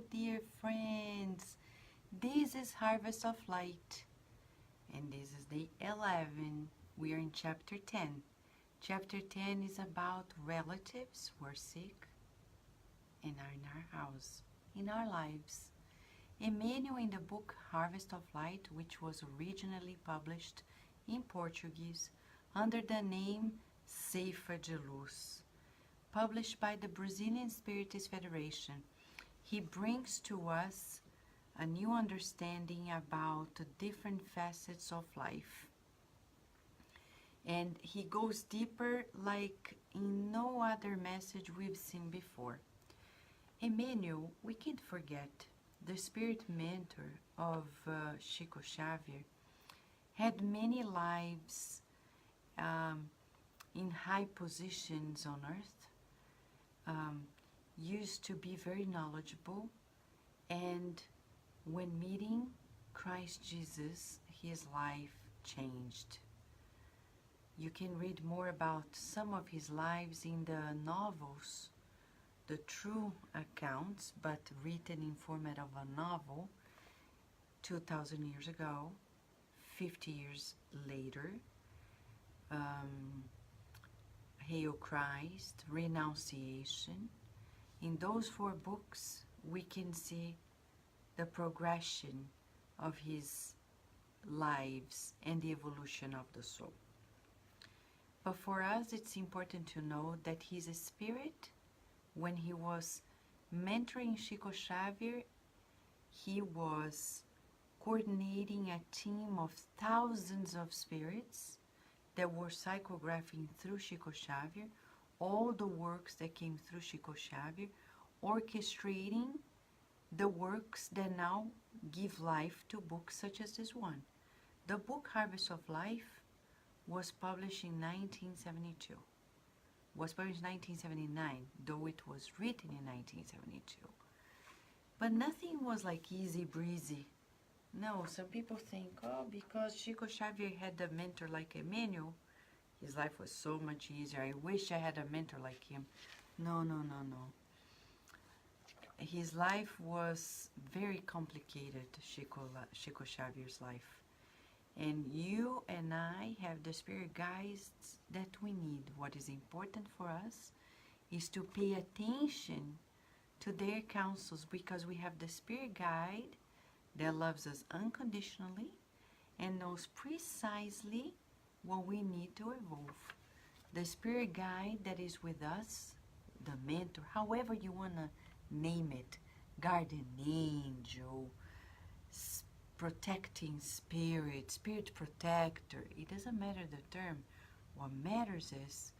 dear friends. This is Harvest of Light, and this is day 11. We are in chapter 10. Chapter 10 is about relatives who are sick and are in our house, in our lives. Emmanuel, in the book Harvest of Light, which was originally published in Portuguese under the name Ceifa de Luz, published by the Brazilian Spiritist Federation, he brings to us a new understanding about the different facets of life. And he goes deeper like in no other message we've seen before. Emmanuel, we can't forget, the spirit mentor of Chico Xavier, had many lives in high positions on earth, used to be very knowledgeable, and when meeting Christ Jesus, his life changed. You can read more about some of his lives in the novels, the true accounts, but written in format of a novel, 2,000 years ago, 50 years later, Hail Christ, Renunciation. In those 4 books, we can see the progression of his lives and the evolution of the soul. But for us, it's important to know that his spirit, when he was mentoring Chico Xavier, he was coordinating a team of thousands of spirits that were psychographing through Chico Xavier, all the works that came through Chico Xavier, orchestrating the works that now give life to books such as this one. The book Harvest of Life was published in 1972. Was published in 1979, though it was written in 1972. But nothing was like easy breezy. No, some people think, oh, because Chico Xavier had a mentor like Emmanuel, his life was so much easier. I wish I had a mentor like him. No. His life was very complicated, Chico Xavier's life. And you and I have the spirit guides that we need. What is important for us is to pay attention to their counsels, because we have the spirit guide that loves us unconditionally and knows precisely what we need to evolve. The spirit guide that is with us, the mentor, however you want to name it, guardian angel, protecting spirit, spirit protector, it doesn't matter the term. What matters is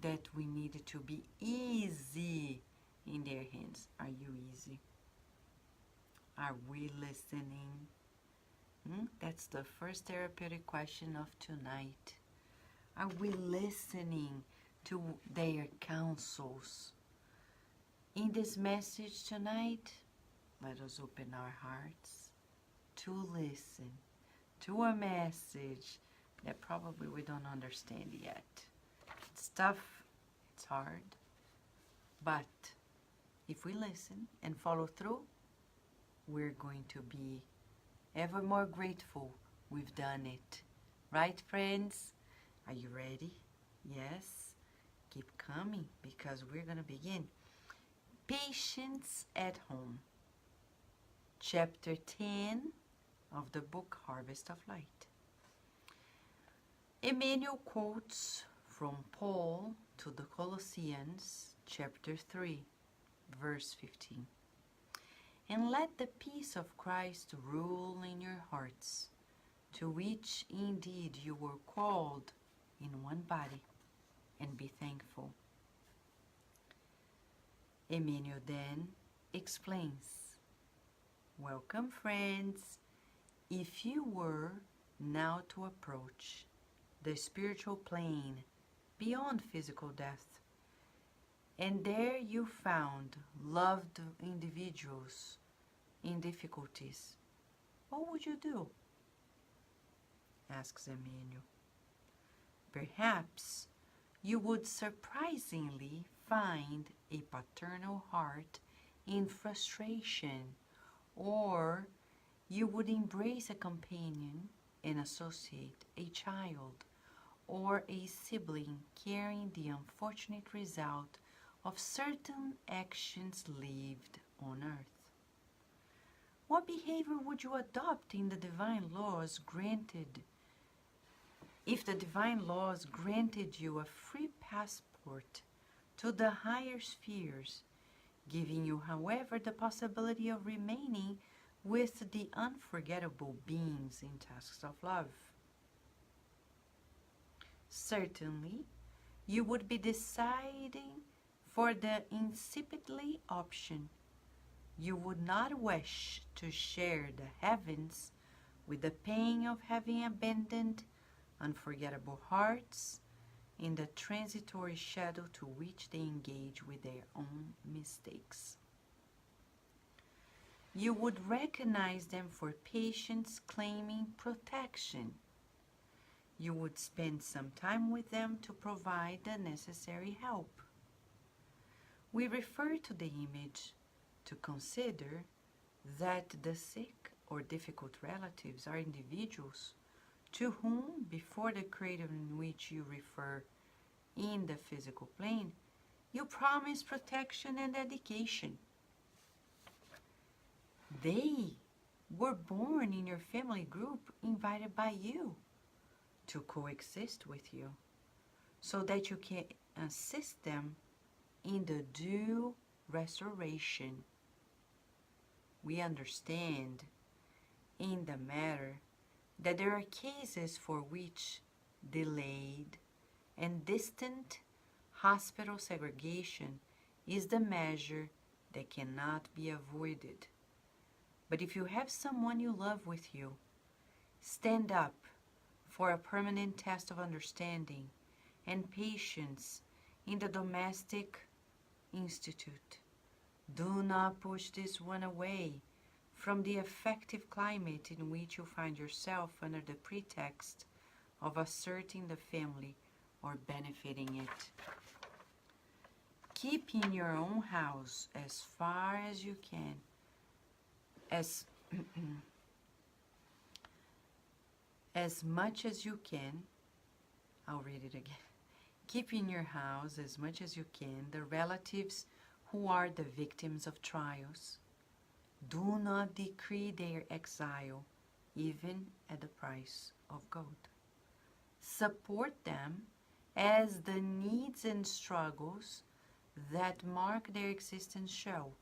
that we need to be easy in their hands. Are you easy? Are we listening? That's the first therapeutic question of tonight. Are we listening to their counsels? In this message tonight, let us open our hearts to listen to a message that probably we don't understand yet. It's tough, it's hard, but if we listen and follow through, we're going to be ever more grateful we've done it. Right, friends? Are you ready? Yes? Keep coming, because we're going to begin. Patience at Home. Chapter 10 of the book Harvest of Light. Emmanuel quotes from Paul to the Colossians, chapter 3, verse 15. And let the peace of Christ rule in your hearts, to which indeed you were called in one body, and be thankful. Emmanuel then explains, welcome, friends. If you were now to approach the spiritual plane beyond physical death, and there you found loved individuals in difficulties, what would you do? Asks Emmanuel. Perhaps you would surprisingly find a paternal heart in frustration, or you would embrace a companion and associate, a child, or a sibling carrying the unfortunate result of certain actions lived on earth. What behavior would you adopt in the divine laws granted if the divine laws granted you a free passport to the higher spheres, giving you, however, the possibility of remaining with the unforgettable beings in tasks of love? Certainly, you would be deciding for the insipidly option. You would not wish to share the heavens with the pain of having abandoned unforgettable hearts in the transitory shadow to which they engage with their own mistakes. You would recognize them for patients claiming protection. You would spend some time with them to provide the necessary help. We refer to the image to consider that the sick or difficult relatives are individuals to whom, before the creator in which you refer in the physical plane, you promise protection and dedication. They were born in your family group, invited by you to coexist with you, so that you can assist them in the due restoration. We understand in the matter that there are cases for which delayed and distant hospital segregation is the measure that cannot be avoided. But if you have someone you love with you, stand up for a permanent test of understanding and patience in the domestic institute. Do not push this one away from the effective climate in which you find yourself under the pretext of asserting the family or benefiting it. Keep in your own house as far as you can, as much as you can. I'll read it again. Keep in your house as much as you can the relatives who are the victims of trials. Do not decree their exile, even at the price of gold. Support them as the needs and struggles that mark their existence show,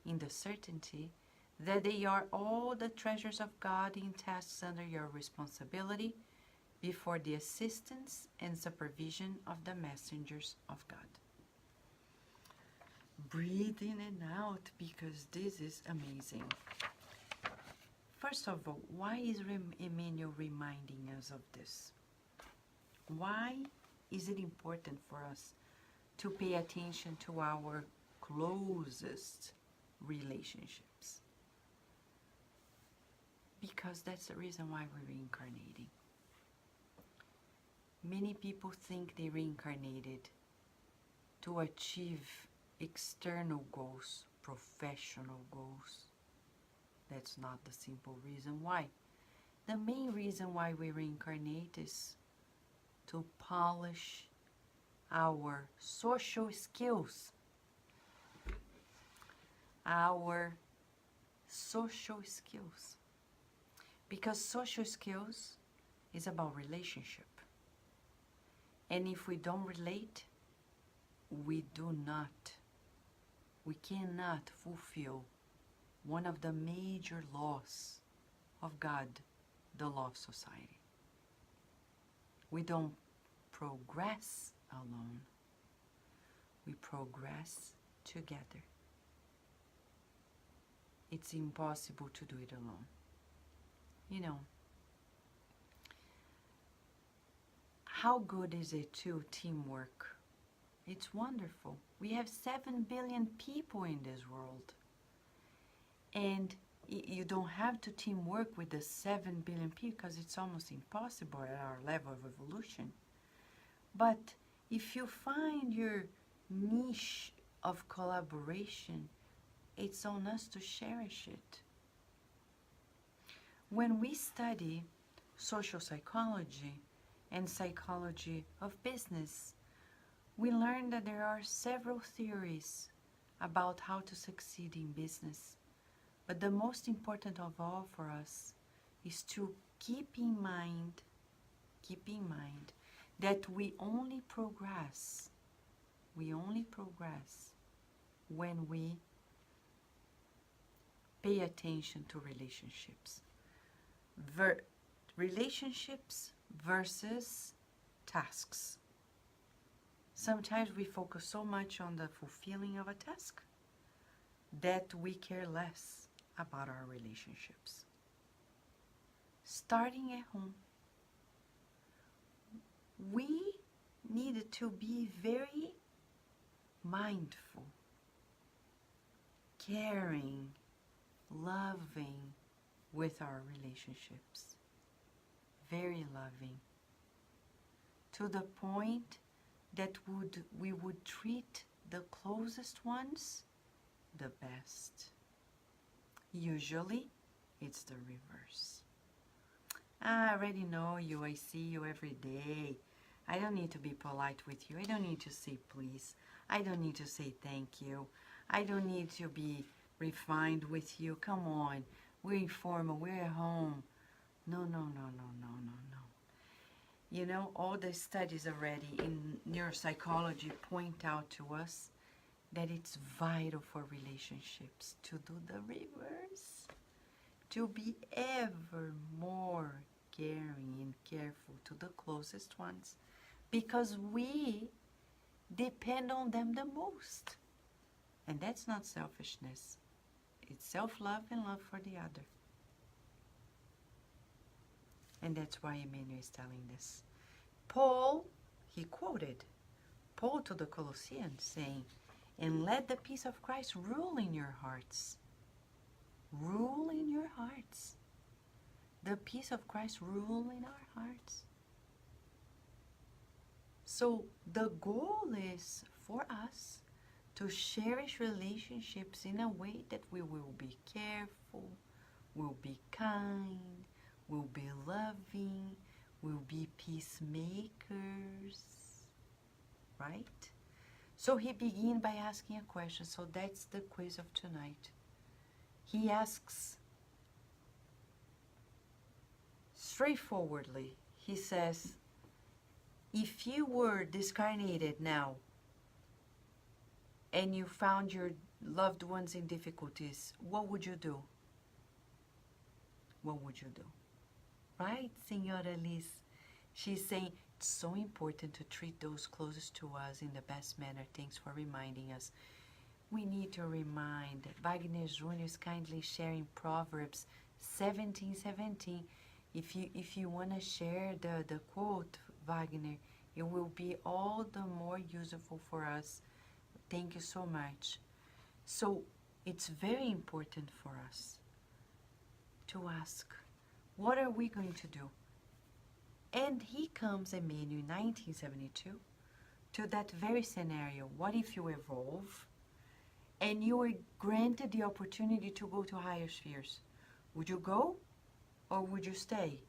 in the certainty that they are all the treasures of God in tasks under your responsibility before the assistance and supervision of the messengers of God. Breathe in and out, because this is amazing. First of all, why is Emmanuel reminding us of this? Why is it important for us to pay attention to our closest relationships? Because that's the reason why we're reincarnating. Many people think they reincarnated to achieve external goals, professional goals. That's not the simple reason why. The main reason why we reincarnate is to polish our social skills. Our social skills. Because social skills is about relationship. And if we don't relate, we cannot fulfill one of the major laws of God, the law of society. We don't progress alone. We progress together. It's impossible to do it alone. You know, how good is it to teamwork? It's wonderful. We have 7 billion people in this world. And you don't have to teamwork with the 7 billion people, because it's almost impossible at our level of evolution. But if you find your niche of collaboration, it's on us to cherish it. When we study social psychology and psychology of business, we learn that there are several theories about how to succeed in business. But the most important of all for us is to keep in mind that we only progress when we pay attention to relationships. Relationships versus tasks. Sometimes we focus so much on the fulfilling of a task that we care less about our relationships. Starting at home, we needed to be very mindful, caring, loving with our relationships. Very loving. To the point that we would treat the closest ones the best. Usually, it's the reverse. I already know you, I see you every day. I don't need to be polite with you. I don't need to say please. I don't need to say thank you. I don't need to be refined with you. Come on, we're informal, we're at home. No. You know, all the studies already in neuropsychology point out to us that it's vital for relationships to do the reverse, to be ever more caring and careful to the closest ones, because we depend on them the most. And that's not selfishness. It's self-love and love for the other. And that's why Emmanuel is telling this. Paul, he quoted Paul to the Colossians saying, "And let the peace of Christ rule in your hearts." Rule in your hearts. The peace of Christ rule in our hearts. So the goal is for us to cherish relationships in a way that we will be careful, will be kind, will be loving, will be peacemakers, right? So he began by asking a question. So that's the quiz of tonight. He asks straightforwardly, he says, if you were discarnated now and you found your loved ones in difficulties, what would you do? What would you do? Right, Senora Liz? She's saying it's so important to treat those closest to us in the best manner. Thanks for reminding us. We need to remind. Wagner Jr. is kindly sharing Proverbs 17:17. If you want to share the quote, Wagner, it will be all the more useful for us. Thank you so much. So it's very important for us to ask, what are we going to do? And he comes, Emmanuel, in 1972, to that very scenario. What if you evolve and you were granted the opportunity to go to higher spheres? Would you go or would you stay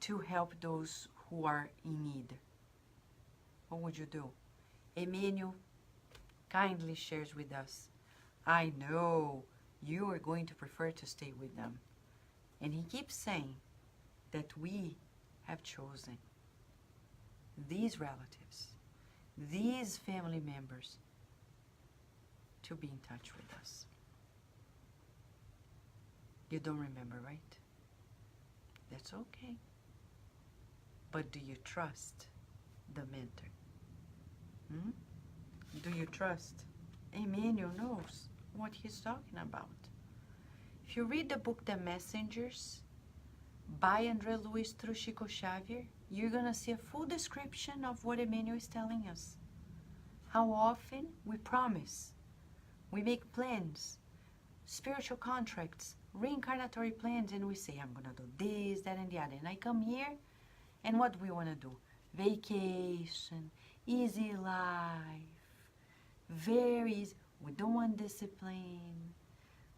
to help those who are in need? What would you do? Emmanuel kindly shares with us, I know you are going to prefer to stay with them. And he keeps saying that we have chosen these relatives, these family members, to be in touch with us. You don't remember, right? That's okay. But do you trust the mentor? Do you trust? Emmanuel knows what he's talking about. If you read the book The Messengers by André Luiz through Chico Xavier, you're going to see a full description of what Emmanuel is telling us. How often we promise, we make plans, spiritual contracts, reincarnatory plans, and we say, I'm going to do this, that, and the other. And I come here, and what do we want to do? Vacation, easy life, very easy. We don't want discipline.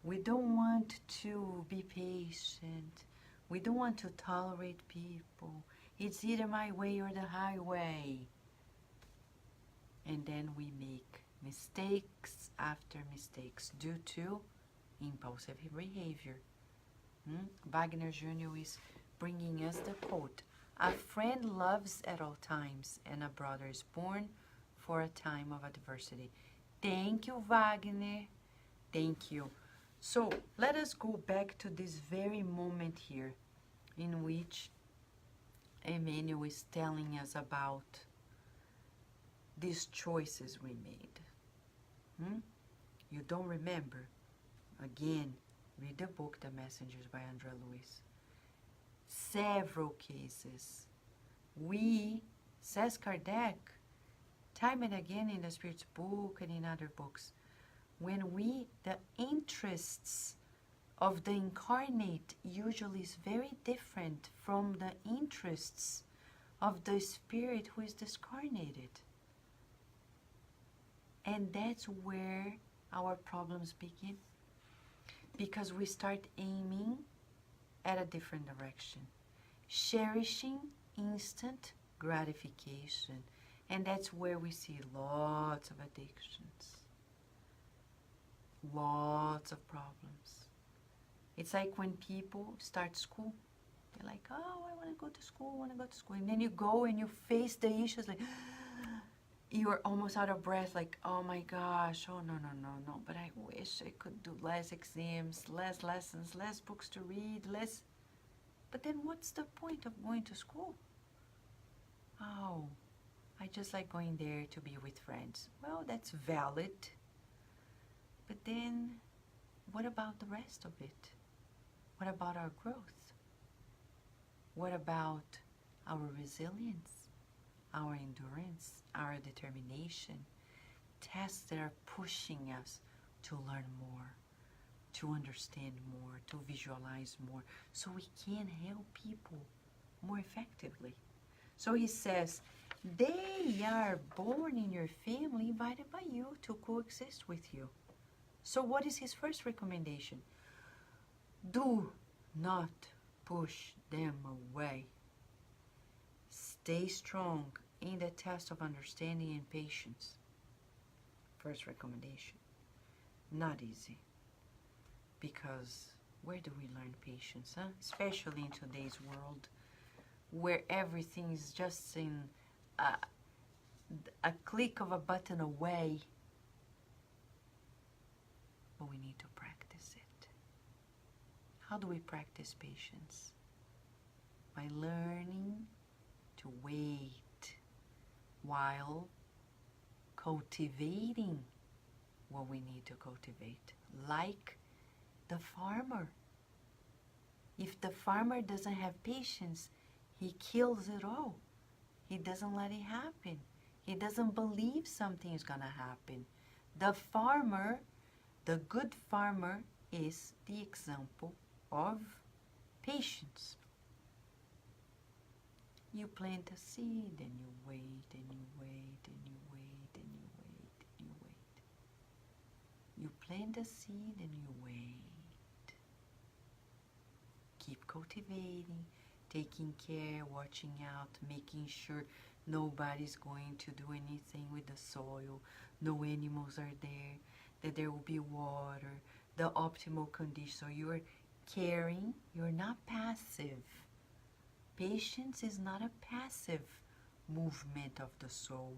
We don't want to be patient. We don't want to tolerate people. It's either my way or the highway. And then we make mistakes after mistakes due to impulsive behavior. Wagner Jr. is bringing us the quote, "A friend loves at all times, and a brother is born for a time of adversity." Thank you, Wagner. Thank you. So let us go back to this very moment here in which Emmanuel is telling us about these choices we made. You don't remember? Again, read the book, The Messengers by André Luiz. Several cases. We, says Kardec, time and again in the Spirit's book and in other books, when the interests of the incarnate usually is very different from the interests of the Spirit who is discarnated. And that's where our problems begin. Because we start aiming at a different direction, cherishing instant gratification. And that's where we see lots of addictions, lots of problems. It's like when people start school, they're like, oh, I want to go to school, I want to go to school. And then you go and you face the issues like, you're almost out of breath, like, oh my gosh, oh no, but I wish I could do less exams, less lessons, less books to read, less. But then what's the point of going to school? Oh, I just like going there to be with friends. Well, that's valid. But then what about the rest of it? What about our growth? What about our resilience, our endurance, our determination? Tests that are pushing us to learn more, to understand more, to visualize more, so we can help people more effectively. So he says, they are born in your family, invited by you to coexist with you. So what is his first recommendation? Do not push them away. Stay strong in the test of understanding and patience. First recommendation. Not easy. Because where do we learn patience, huh? Especially in today's world, where everything is just in a click of a button away. But we need to practice it. How do we practice patience? By learning to wait while cultivating what we need to cultivate. Like the farmer. If the farmer doesn't have patience, he kills it all. He doesn't let it happen. He doesn't believe something is going to happen. The farmer, the good farmer, is the example of patience. You plant a seed and you wait and you wait and you wait and you wait and you wait. You plant a seed and you wait. Keep cultivating, taking care, watching out, making sure nobody's going to do anything with the soil, no animals are there, that there will be water, the optimal condition. So you're caring, you're not passive. Patience is not a passive movement of the soul.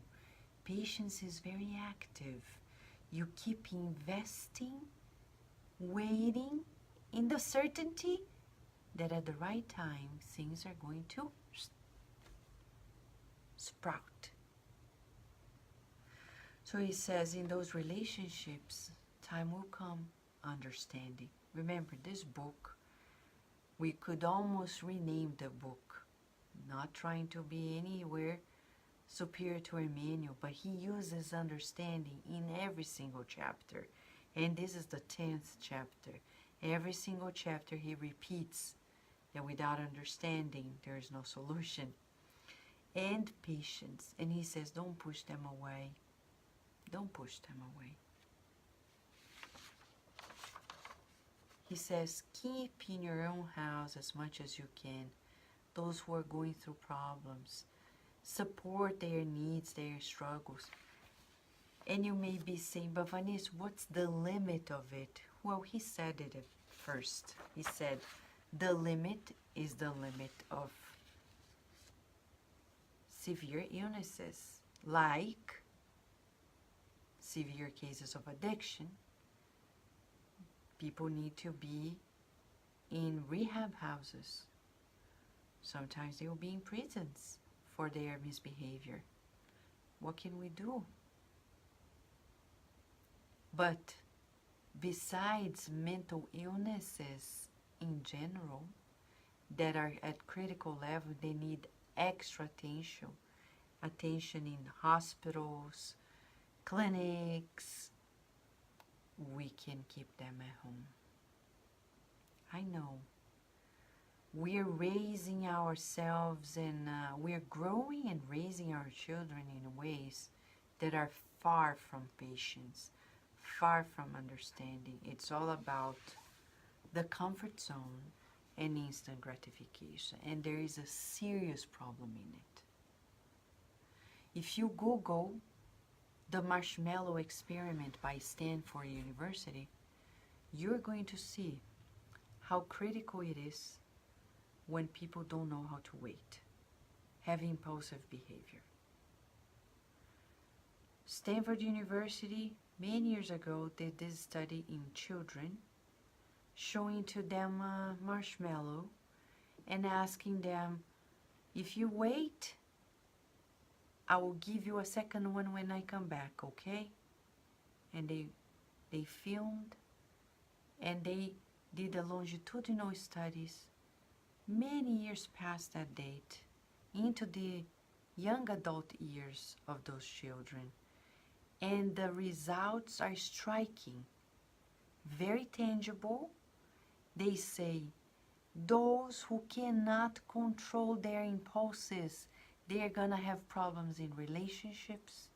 Patience is very active. You keep investing, waiting in the certainty that at the right time things are going to sprout. So he says in those relationships, time will come, understanding. Remember, this book, we could almost rename the book, not trying to be anywhere superior to Emmanuel, but he uses understanding in every single chapter. And this is the 10th chapter. Every single chapter he repeats that without understanding there is no solution. And patience. And he says, don't push them away. Don't push them away. says, keep in your own house as much as you can those who are going through problems. Support their needs, their struggles. And you may be saying, but Vanessa, what's the limit of it? Well, he said it at first. He said, the limit is the limit of severe illnesses, like severe cases of addiction. People need to be in rehab houses. Sometimes they will be in prisons for their misbehavior. What can we do? But besides mental illnesses in general that are at critical level, they need extra attention in hospitals, clinics. We can keep them at home. I know. We're raising ourselves and we're growing and raising our children in ways that are far from patience, far from understanding. It's all about the comfort zone and instant gratification. And there is a serious problem in it. If you Google the marshmallow experiment by Stanford University, you're going to see how critical it is when people don't know how to wait, have impulsive behavior. Stanford University, many years ago, did this study in children, showing to them a marshmallow and asking them, if you wait, I will give you a second one when I come back, okay? And they filmed and they did a longitudinal studies many years past that date into the young adult years of those children. And the results are striking, very tangible. They say those who cannot control their impulses, they're gonna have problems in relationships,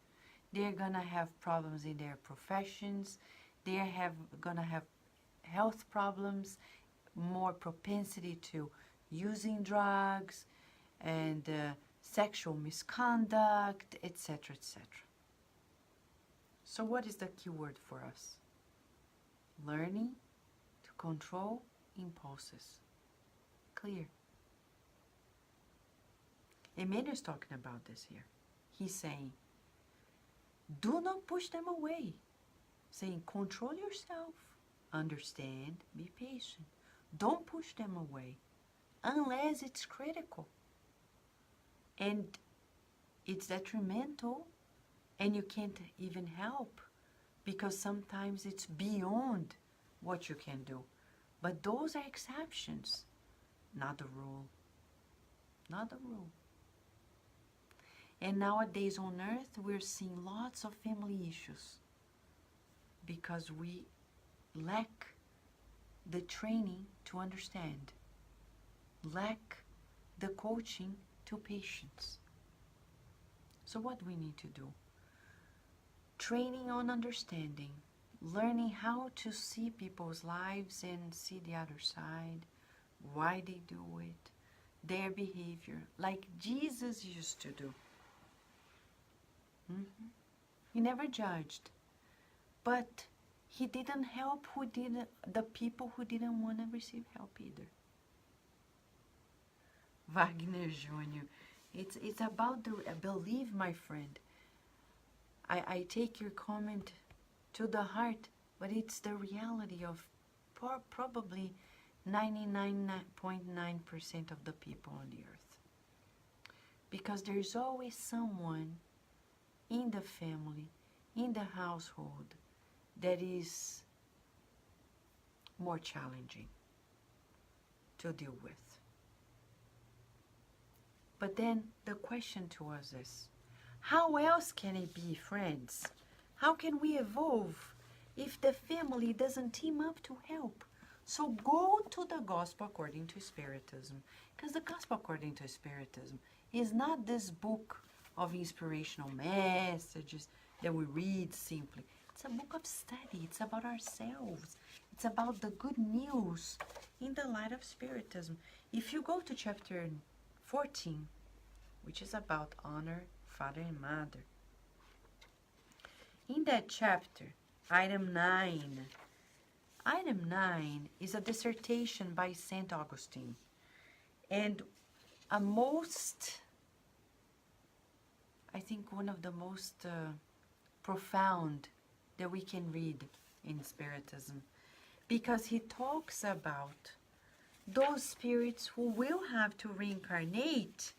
they're gonna have problems in their professions, they're gonna have health problems, more propensity to using drugs and sexual misconduct, etc., etc. So what is the key word for us? Learning to control impulses. Clear. Emmanuel is talking about this here. He's saying, do not push them away. Saying, control yourself. Understand, be patient. Don't push them away unless it's critical. And it's detrimental and you can't even help because sometimes it's beyond what you can do. But those are exceptions, not the rule. Not the rule. And nowadays on earth, we're seeing lots of family issues because we lack the training to understand, lack the coaching to patience. So what do we need to do? Training on understanding, learning how to see people's lives and see the other side, why they do it, their behavior, like Jesus used to do. He never judged, but he didn't help the people who didn't want to receive help either. Wagner Jr., it's about the belief, my friend. I take your comment to the heart, but it's the reality of probably 99.9% of the people on the earth. Because there's always someone in the family, in the household, that is more challenging to deal with. But then the question to us is, how else can it be, friends? How can we evolve if the family doesn't team up to help? So go to the Gospel According to Spiritism, because the Gospel According to Spiritism is not this book of inspirational messages that we read simply. It's a book of study. It's about ourselves. It's about the good news in the light of Spiritism. If you go to chapter 14, which is about honor, father and mother, in that chapter, item 9 is a dissertation by St. Augustine. And I think one of the most profound that we can read in Spiritism, because he talks about those spirits who will have to reincarnate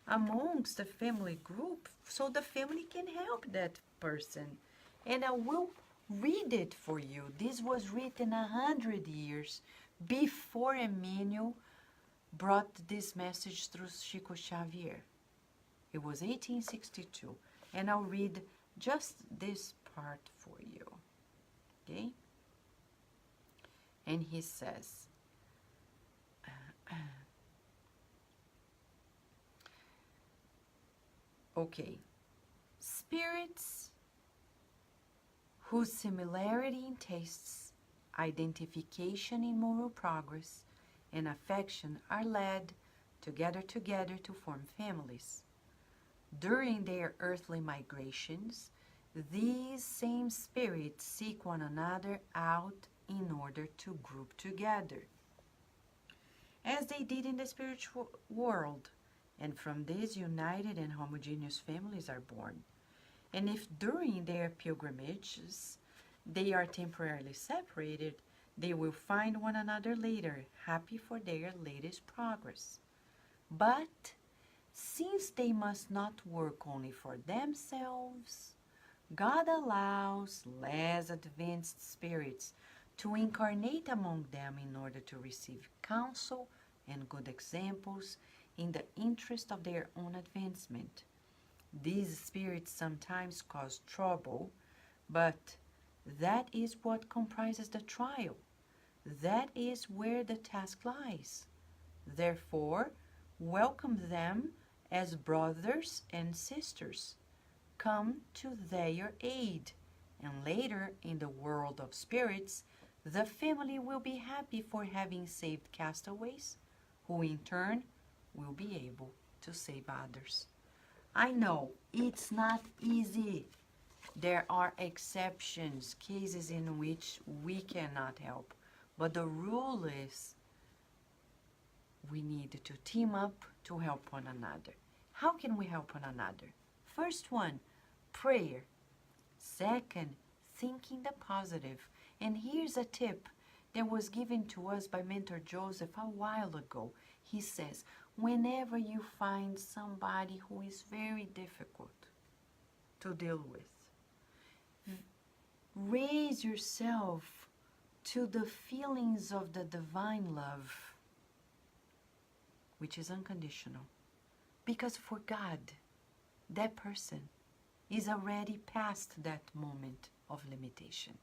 amongst the family group so the family can help that person. And I will read it for you. This was written 100 years before Emmanuel brought this message through Chico Xavier. It was 1862. And I'll read just this part for you. Okay? And he says, okay, spirits whose similarity in tastes, identification in moral progress, and affection are led together to form families. During their earthly migrations, these same spirits seek one another out in order to group together, as they did in the spiritual world, and from these united and homogeneous families are born. And if during their pilgrimages they are temporarily separated, they will find one another later, happy for their latest progress. But since they must not work only for themselves, God allows less advanced spirits to incarnate among them in order to receive counsel and good examples in the interest of their own advancement. These spirits sometimes cause trouble, but that is what comprises the trial. That is where the task lies. Therefore, welcome them as brothers and sisters. Come to their aid, and later in the world of spirits, the family will be happy for having saved castaways, who in turn will be able to save others. I know it's not easy. There are exceptions, cases in which we cannot help. But the rule is we need to team up to help one another. How can we help one another? First one, prayer. Second, thinking the positive. And here's a tip that was given to us by Mentor Joseph a while ago. He says, whenever you find somebody who is very difficult to deal with, raise yourself to the feelings of the divine love, which is unconditional. Because for God, that person is already past that moment of limitation.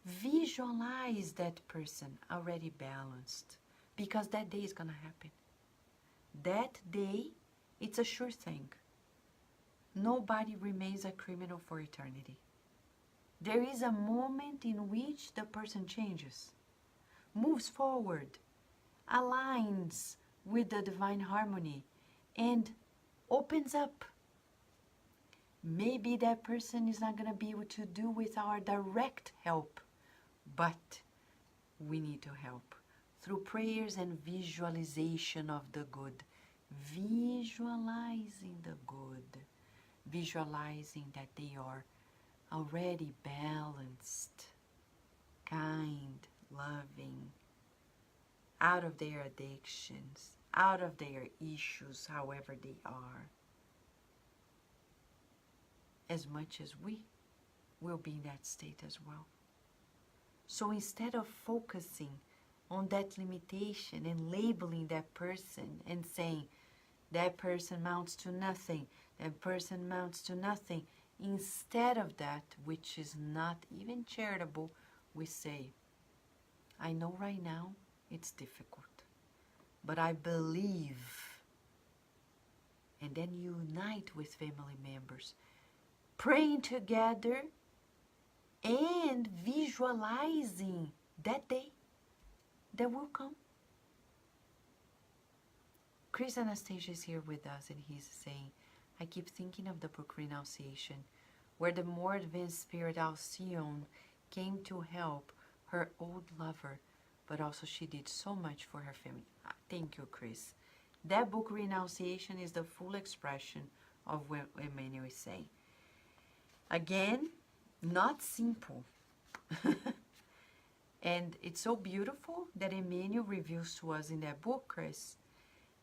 Visualize that person already balanced, because that day is going to happen. That day, it's a sure thing. Nobody remains a criminal for eternity. There is a moment in which the person changes, moves forward, aligns with the divine harmony, and opens up. Maybe that person is not going to be able to do with our direct help, but we need to help through prayers and visualization of the good. Visualizing the good. Visualizing that they are already balanced, kind, loving, out of their addictions, out of their issues, however they are, as much as we will be in that state as well. So instead of focusing on that limitation and labeling that person and saying, that person amounts to nothing, that person amounts to nothing, instead of that, which is not even charitable, we say, I know right now it's difficult, but I believe. And then unite with family members, praying together and visualizing that day that will come. Chris Anastasia is here with us, and he's saying, I keep thinking of the book Renunciation, where the more advanced spirit Alcyone came to help her old lover, but also she did so much for her family. Thank you, Chris. That book Renunciation is the full expression of what Emmanuel is saying. Again, not simple. And it's so beautiful that Emmanuel reveals to us in that book, Chris,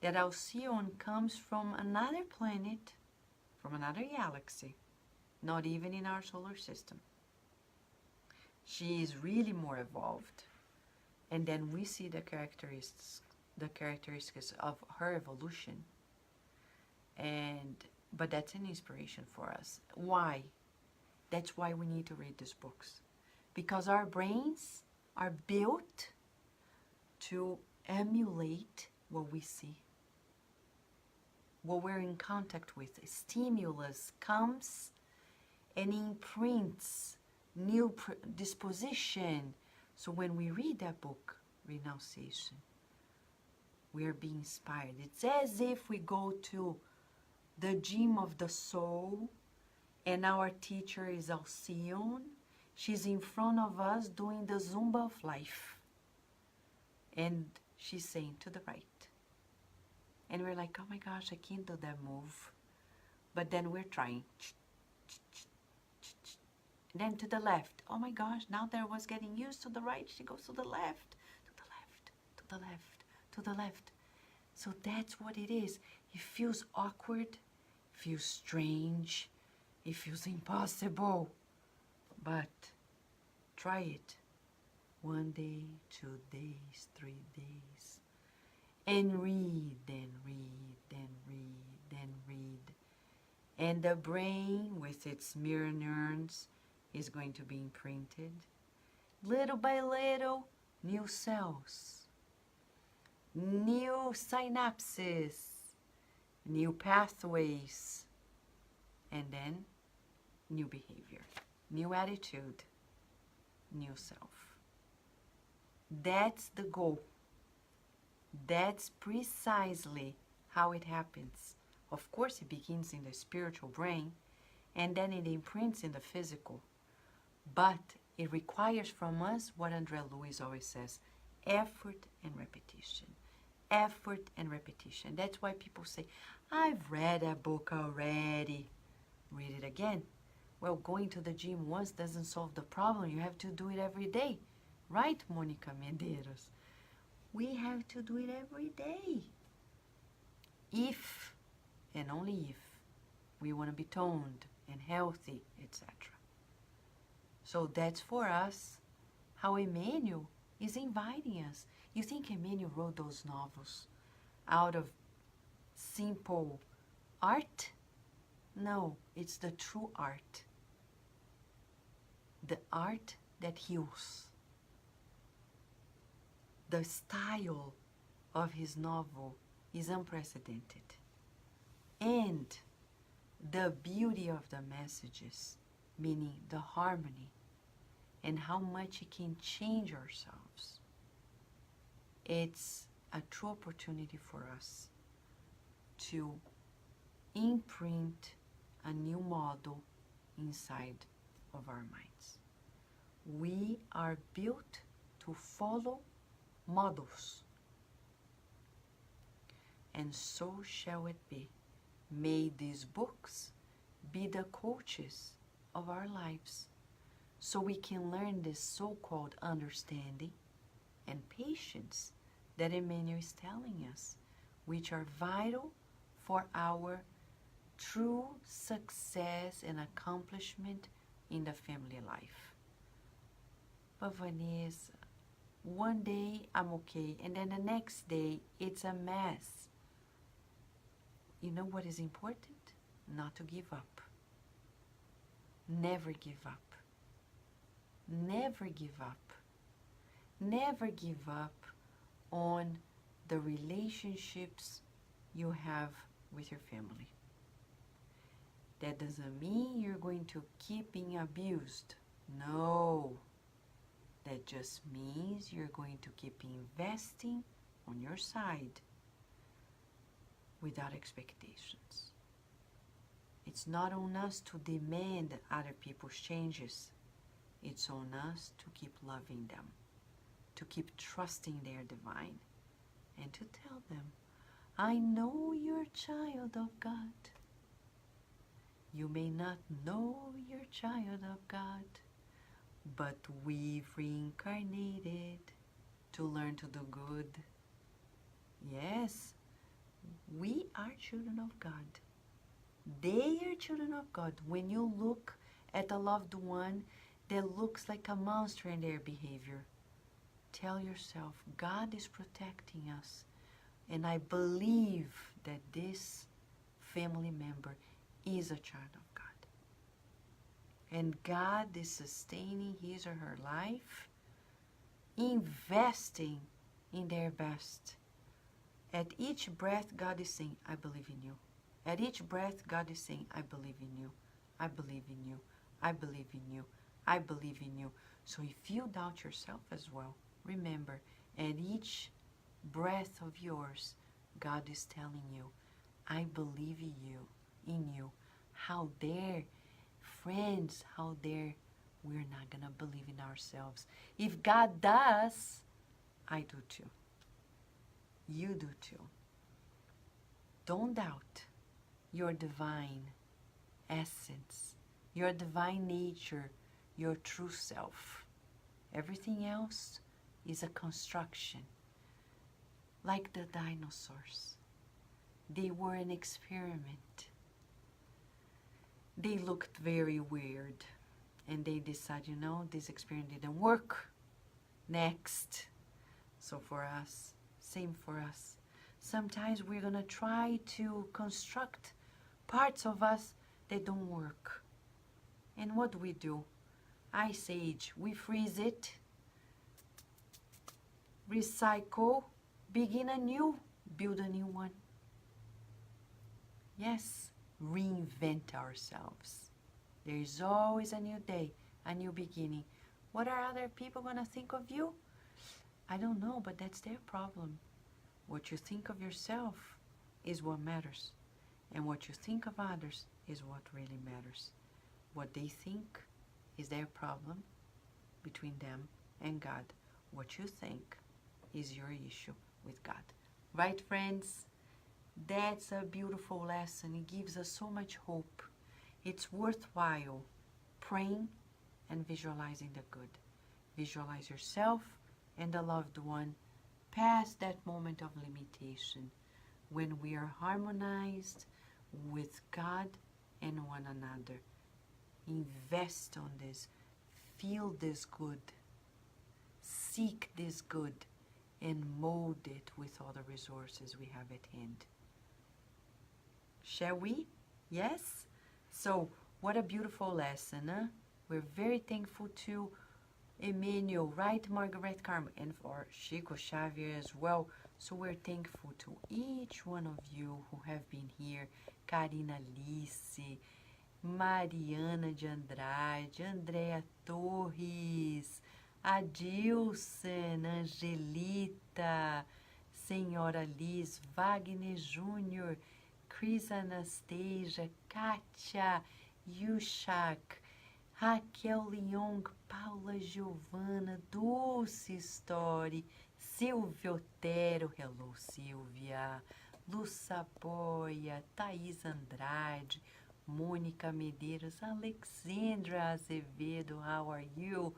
that Alcyone comes from another planet, from another galaxy, not even in our solar system. She is really more evolved. And then we see the characteristics of her evolution. But that's an inspiration for us. Why? That's why we need to read these books. Because our brains are built to emulate what we see. What we're in contact with. Stimulus comes and imprints new disposition. So when we read that book, Renunciation, we are being inspired. It's as if we go to the gym of the soul, and our teacher is Alcyone. She's in front of us doing the Zumba of life. And she's saying to the right. And we're like, oh my gosh, I can't do that move. But then we're trying. And then to the left. Oh my gosh, now that I was getting used to the right, she goes to the left, to the left, to the left, to the left. So that's what it is. It feels awkward, feels strange, it feels impossible. But try it. 1 day, 2 days, 3 days. And read, and read, and read, and read. And the brain, with its mirror neurons, is going to be imprinted. Little by little, new cells, new synapses, new pathways, and then new behavior, new attitude, new self. That's the goal. That's precisely how it happens. Of course, it begins in the spiritual brain, and then it imprints in the physical. But it requires from us what André Luiz always says, effort and repetition. Effort and repetition. That's why people say, I've read a book already. Read it again. Well, going to the gym once doesn't solve the problem. You have to do it every day. Right, Monica Medeiros? We have to do it every day. If, and only if, we want to be toned and healthy, etc. So that's for us how Emmanuel is inviting us. You think Emmanuel wrote those novels out of simple art? No, it's the true art. The art that heals. The style of his novel is unprecedented. And the beauty of the messages, meaning the harmony, and how much it can change ourselves. It's a true opportunity for us to imprint a new model inside of our minds. We are built to follow models. And so shall it be. May these books be the coaches of our lives, so we can learn this so-called understanding and patience that Emmanuel is telling us, which are vital for our true success and accomplishment in the family life. But Vanessa, one day I'm okay, and then the next day it's a mess. You know what is important? Not to give up. Never give up. Never give up. Never give up on the relationships you have with your family. That doesn't mean you're going to keep being abused. No. That just means you're going to keep investing on your side without expectations. It's not on us to demand other people's changes. It's on us to keep loving them, to keep trusting their divine, and to tell them, I know you're a child of God. You may not know you're a child of God, but we've reincarnated to learn to do good. Yes, we are children of God. They are children of God. When you look at a loved one that looks like a monster in their behavior, tell yourself, God is protecting us. And I believe that this family member is a child of God. And God is sustaining his or her life, investing in their best. At each breath, God is saying, I believe in you. At each breath, God is saying, I believe in you. I believe in you. I believe in you. I believe in you. So if you doubt yourself as well, remember, at each breath of yours, God is telling you, I believe in you. How dare, friends, how dare we're not going to believe in ourselves. If God does, I do too. You do too. Don't doubt your divine essence, your divine nature, your true self. Everything else is a construction. Like the dinosaurs. They were an experiment. They looked very weird. And they decided, you know, this experiment didn't work. Next. So for us, same for us. Sometimes we're going to try to construct parts of us that don't work. And what do we do? Ice Age, we freeze it, recycle, begin anew, build a new one. Yes, reinvent ourselves. There is always a new day, a new beginning. What are other people going to think of you? I don't know, but that's their problem. What you think of yourself is what matters. And what you think of others is what really matters. What they think is their problem between them and God. What you think is your issue with God. Right, friends? That's a beautiful lesson. It gives us so much hope. It's worthwhile praying and visualizing the good. Visualize yourself and the loved one past that moment of limitation when we are harmonized with God and one another. Invest on this. Feel this good. Seek this good and mold it with all the resources we have at hand. Shall we? Yes? So, what a beautiful lesson, huh? We're very thankful to Emmanuel, right, Margaret Carmen, and for Chico, Xavier as well. So we're thankful to each one of you who have been here. Karina Alice, Mariana de Andrade, Andréa Torres, Adilson, Angelita, Senhora Liz, Wagner Júnior, Cris Anastasia, Kátia, Yushak, Raquel Leong, Paula Giovana, Dulce Story, Silvia Otero, hello Silvia, Luça Boia, Thaís Andrade, Mônica Medeiros, Alexandra Azevedo, how are you?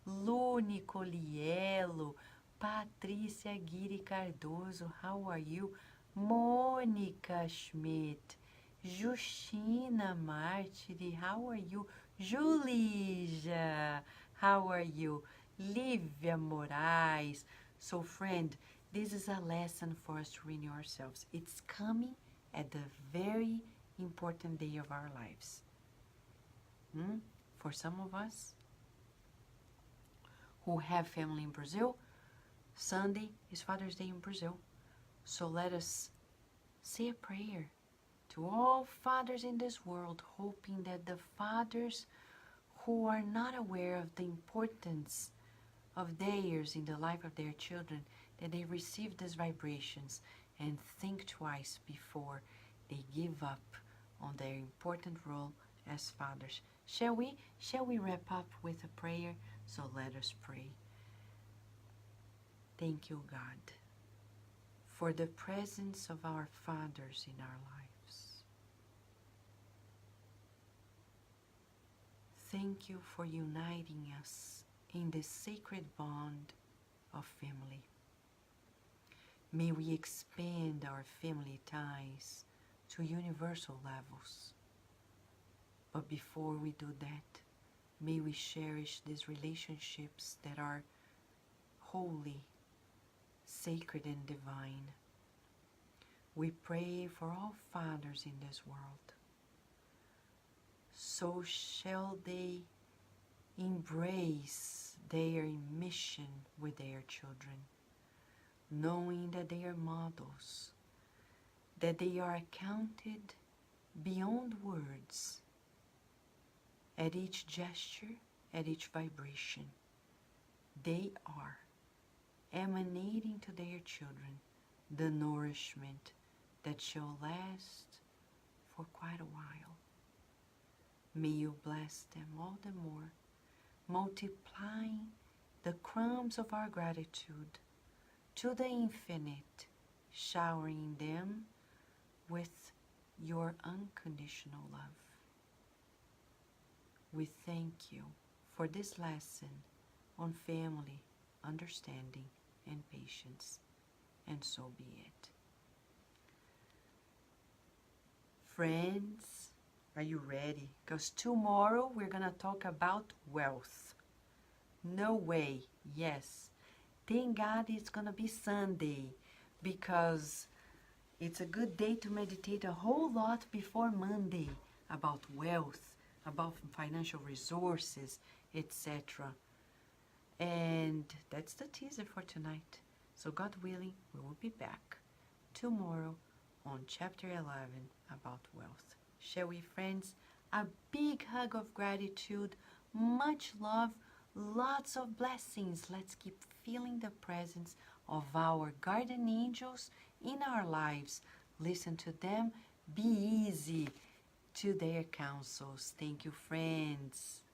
Lu Nicoliello, Patrícia Guiri Cardoso, how are you? Mônica Schmidt, Justina Martiri, how are you? Julija, how are you? Lívia Moraes. So friend, this is a lesson for us to renew ourselves. It's coming at the very important day of our lives. For some of us who have family in Brazil, Sunday is Father's Day in Brazil. So let us say a prayer to all fathers in this world, hoping that the fathers who are not aware of the importance of theirs in the life of their children, that they receive these vibrations and think twice before they give up on their important role as fathers. Shall we? Shall we wrap up with a prayer? So let us pray. Thank you, God, for the presence of our fathers in our lives. Thank you for uniting us in the sacred bond of family. May we expand our family ties to universal levels. But before we do that, may we cherish these relationships that are holy, sacred, and divine. We pray for all fathers in this world. So shall they embrace their mission with their children, knowing that they are models, that they are counted beyond words, at each gesture, at each vibration. They are emanating to their children the nourishment that shall last for quite a while. May you bless them all the more, multiplying the crumbs of our gratitude to the infinite, showering them with your unconditional love. We thank you for this lesson on family, understanding, and patience, and so be it. Friends, are you ready? Because tomorrow we're going to talk about wealth. No way, yes. Thank God it's going to be Sunday, because it's a good day to meditate a whole lot before Monday about wealth, about financial resources, etc. And that's the teaser for tonight. So God willing, we will be back tomorrow on chapter 11 about wealth. Shall we, friends? A big hug of gratitude, much love, lots of blessings. Let's keep feeling the presence of our guardian angels in our lives. Listen to them. Be easy to their counsels. Thank you, friends.